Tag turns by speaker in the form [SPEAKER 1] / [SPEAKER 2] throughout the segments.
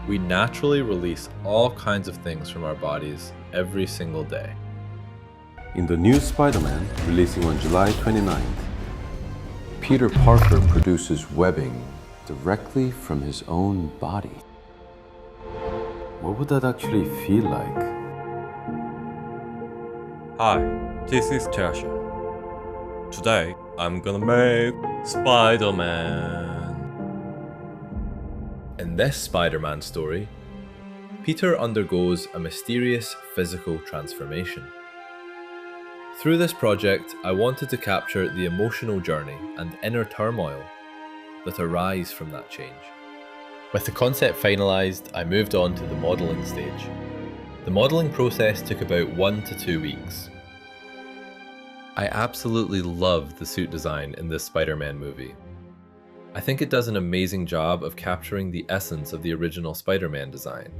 [SPEAKER 1] We naturally release all kinds of things from our bodies every single day.
[SPEAKER 2] In the new Spider-Man, releasing on July 29th, Peter Parker produces webbing directly from his own body. What would that actually feel like?
[SPEAKER 3] Hi, this is Tasha. Today, I'm gonna make Spider-Man.
[SPEAKER 1] In this Spider-Man story, Peter undergoes a mysterious physical transformation. Through this project, I wanted to capture the emotional journey and inner turmoil that arise from that change. With the concept finalised, I moved on to the modelling stage. The modelling process took about 1 to 2 weeks. I absolutely love the suit design in this Spider-Man movie. I think it does an amazing job of capturing the essence of the original Spider-Man design.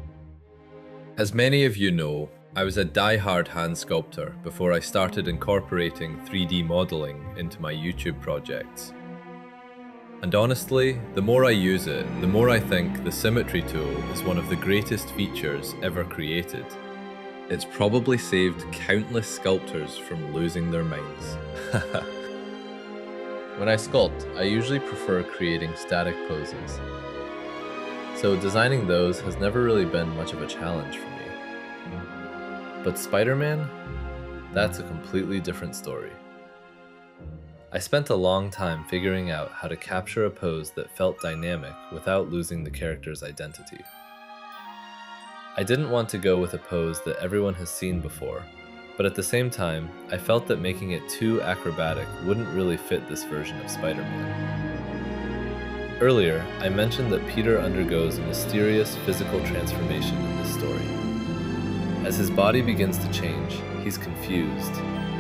[SPEAKER 1] As many of you know, I was a die-hard hand sculptor before I started incorporating 3D modeling into my YouTube projects. And honestly, the more I use it, the more I think the symmetry tool is one of the greatest features ever created. It's probably saved countless sculptors from losing their minds. When I sculpt, I usually prefer creating static poses. So designing those has never really been much of a challenge for me. But Spider-Man? That's a completely different story. I spent a long time figuring out how to capture a pose that felt dynamic without losing the character's identity. I didn't want to go with a pose that everyone has seen before, but at the same time, I felt that making it too acrobatic wouldn't really fit this version of Spider-Man. Earlier, I mentioned that Peter undergoes a mysterious physical transformation in this story. As his body begins to change, he's confused,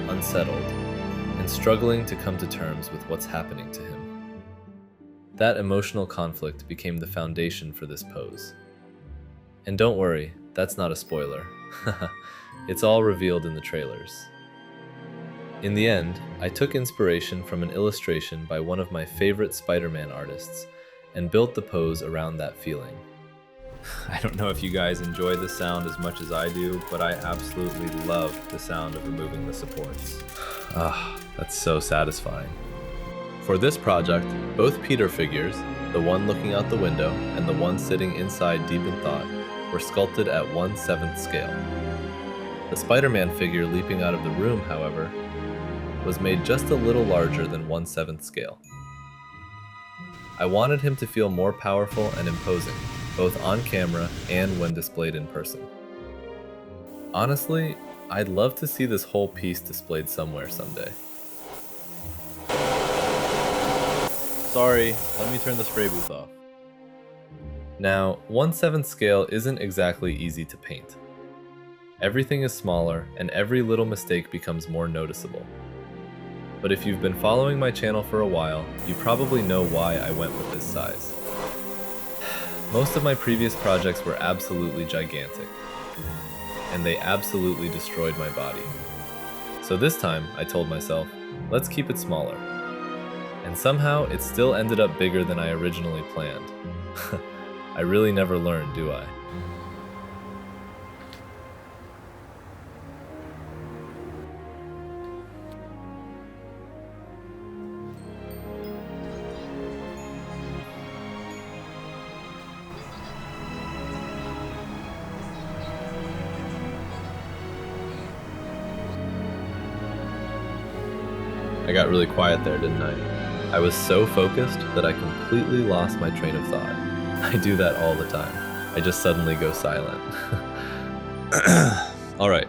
[SPEAKER 1] unsettled, and struggling to come to terms with what's happening to him. That emotional conflict became the foundation for this pose. And don't worry, that's not a spoiler. It's all revealed in the trailers. In the end, I took inspiration from an illustration by one of my favorite Spider-Man artists and built the pose around that feeling. I don't know if you guys enjoy the sound as much as I do, but I absolutely love the sound of removing the supports. That's so satisfying. For this project, both Peter figures, the one looking out the window and the one sitting inside deep in thought, were sculpted at 1/7 scale. The Spider-Man figure leaping out of the room, however, was made just a little larger than 1/7 scale. I wanted him to feel more powerful and imposing, both on camera and when displayed in person. Honestly, I'd love to see this whole piece displayed somewhere someday. Sorry, let me turn the spray booth off. Now, 1/7 scale isn't exactly easy to paint. Everything is smaller, and every little mistake becomes more noticeable. But if you've been following my channel for a while, you probably know why I went with this size. Most of my previous projects were absolutely gigantic, and they absolutely destroyed my body. So this time, I told myself, let's keep it smaller. And somehow, it still ended up bigger than I originally planned. I really never learned, do I? I got really quiet there, didn't I? I was so focused that I completely lost my train of thought. I do that all the time. I just suddenly go silent. Alright,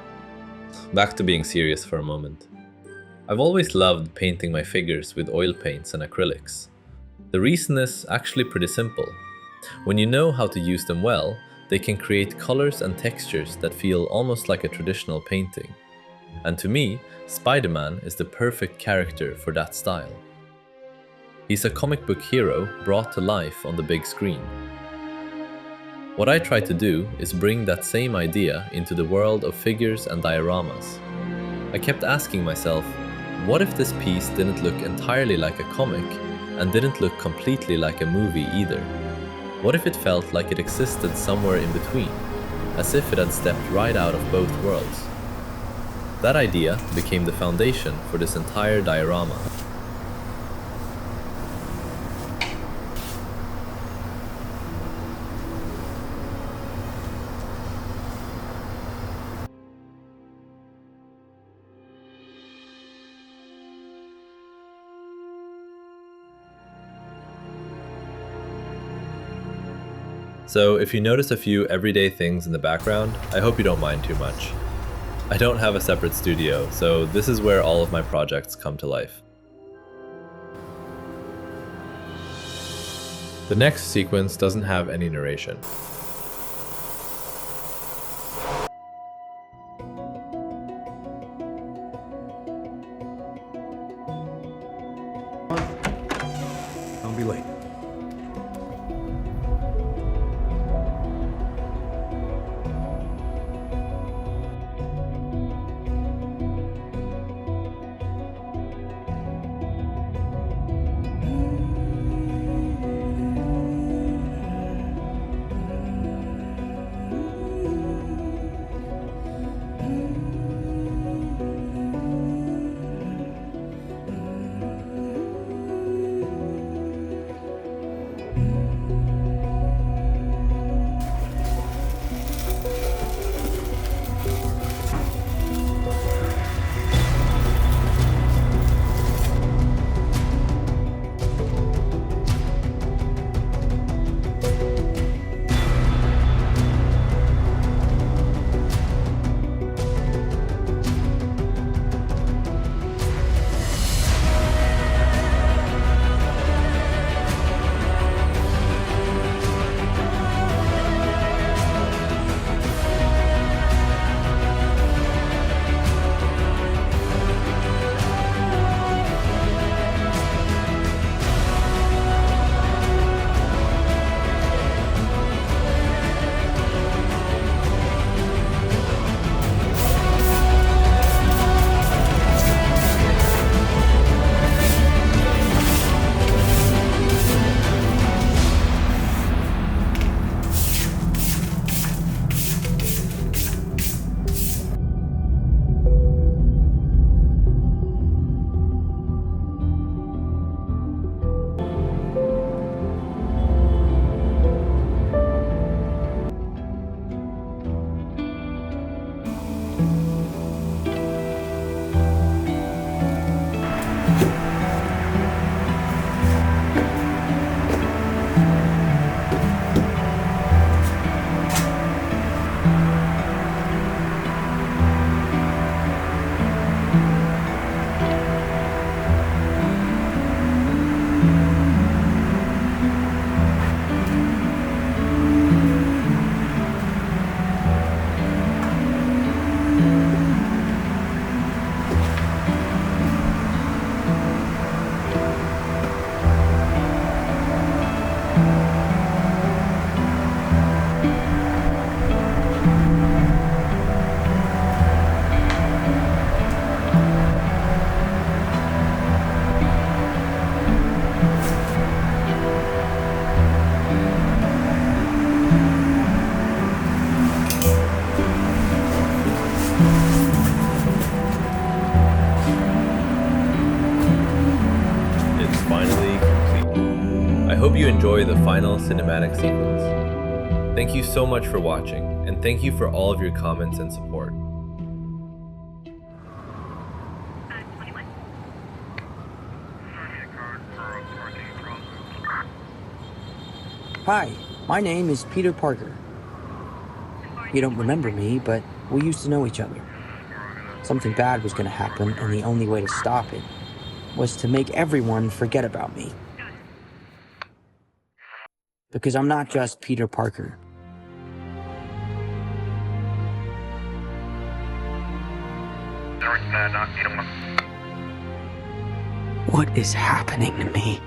[SPEAKER 1] back to being serious for a moment. I've always loved painting my figures with oil paints and acrylics. The reason is actually pretty simple. When you know how to use them well, they can create colors and textures that feel almost like a traditional painting. And to me, Spider-Man is the perfect character for that style. He's a comic book hero brought to life on the big screen. What I try to do is bring that same idea into the world of figures and dioramas. I kept asking myself, what if this piece didn't look entirely like a comic and didn't look completely like a movie either? What if it felt like it existed somewhere in between, as if it had stepped right out of both worlds? That idea became the foundation for this entire diorama. So if you notice a few everyday things in the background, I hope you don't mind too much. I don't have a separate studio, so this is where all of my projects come to life. The next sequence doesn't have any narration.
[SPEAKER 4] Don't be late.
[SPEAKER 1] hope you enjoy the final cinematic sequence. Thank you so much for watching, and thank you for all of your comments and support.
[SPEAKER 5] Hi, my name is Peter Parker. You don't remember me, but we used to know each other. Something bad was going to happen, and the only way to stop it was to make everyone forget about me. Because I'm not just Peter Parker. What is happening to me?